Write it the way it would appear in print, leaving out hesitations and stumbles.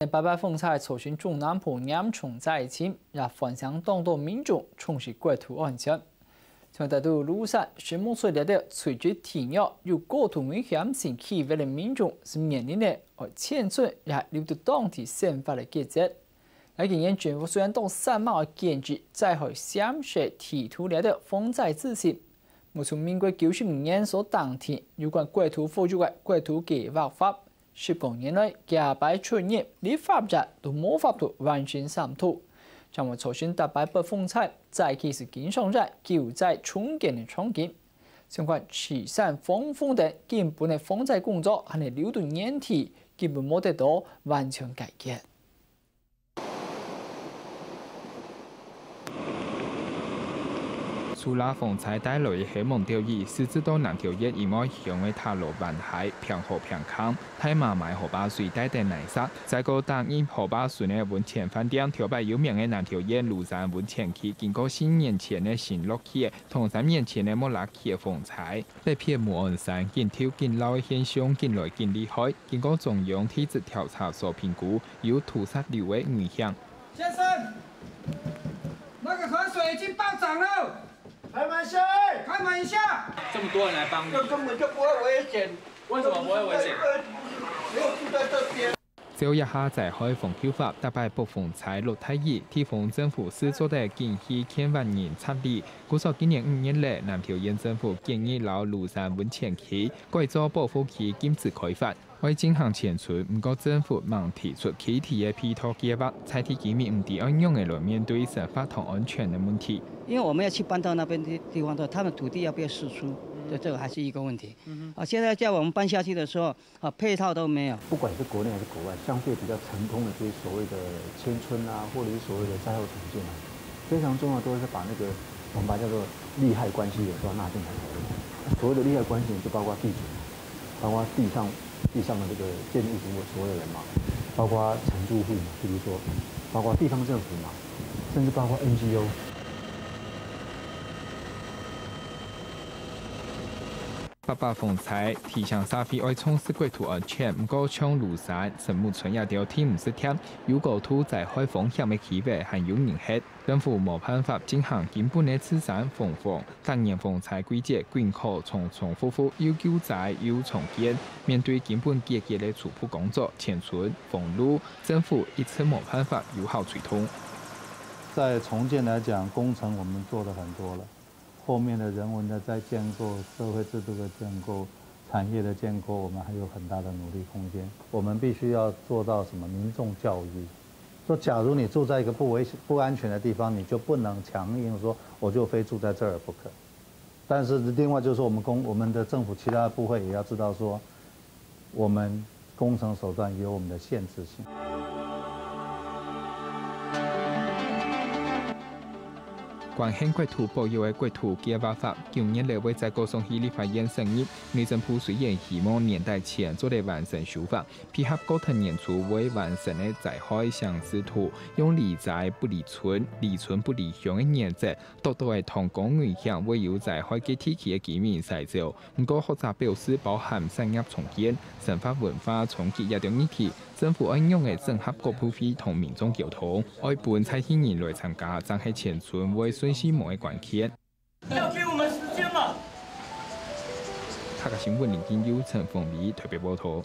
800风采促进中南部严重灾情，让分享当地民众重视国土安全。从大都庐山水木水里的随着天热，有国土危险性气味的民众是面临的迁村也留到当地生活的季节。那今年政府虽然到3万的建议，再去详细提出来的风灾资讯。目前民国95年所当天有关国土富裕的国土计划法。10多年来，加倍出现立法者都无法度完全渗透，将会促进大摆不风采，再起是经常在救灾重建的场景。相关慈善风风等根本的风灾工作，还係留到年底，根本冇得到完全解決。除了风采带来的希望钓鱼，狮子岛南条叶以外向的塔罗湾海平河平康，太马埋河坝水带的泥沙，再个当因河坝水的温泉饭店，条摆有名的南条叶庐山温泉区，经过4年前的新落期，同3年前的莫拉期的风采，被撇木岸山见跳见老的现象见来见厉害，经过中央体质调查所评估，有屠杀流的危险。先生，那个河水已经暴涨了。 开门下！开门一下！这么多人来帮你，这根本就不会危险。为什么不会危险？没有住在这边。照一下在海防修法，大摆不风采落太热，地方政府是做得建议千万人参与。故说今年5月来，南条县政府建议老庐山温泉区改做保护区禁止开发。 为进行迁村，不过政府忙提出具体的配套计划，采取几面唔地安用的来面对生活同安全的问题。因为我们要去搬到那边的地方的，他们土地要不要释出？这个还是一个问题。现在叫我们搬下去的时候，配套都没有。不管是国内还是国外，相对比较成功的这些所谓的迁村啊，或者是所谓的灾后重建啊，非常重要都是把那个我们把叫做利害关系人都要纳进来。所谓的利害关系人就包括地主，包括地上的这个建筑物所有人嘛，包括承租户嘛，比如说，包括地方政府嘛，甚至包括 NGO。800风采提倡社会爱重视国土安全，不过像庐山、神木村也条天唔识听，有国土在海风险的气味还有人黑，政府冇办法进行根本的慈善防防。当年风采季节困苦重重复复，又救灾又重建，面对根本解决的初步工作，迁村封路，政府一直冇办法有效推动。在重建来讲，工程我们做了很多了。 后面的人文的再建构、社会制度的建构、产业的建构，我们还有很大的努力空间。我们必须要做到什么？民众教育。说，假如你住在一个不安全的地方，你就不能强硬说我就非住在这儿不可。但是另外就是说，我们的政府其他的部会也要知道说，我们工程手段有我们的限制性。 关于国土保育的国土计划法，去年6月在高雄市立法院审议。内政部虽然希望年代前做得完善修法，配合高层年初为完善的在海详视图，用理财不理村、理村不理乡的原则，多多的同工危险为有在海基地区的居民采造。不过复杂表示包含产业重建、生活文化重建也中议题。 政府应用的整合各部会同民众沟通，爱本采新人来参加，正系前村为顺势模的关键。要给我们时间嘛？客家新闻林金优、陈凤仪特别报道。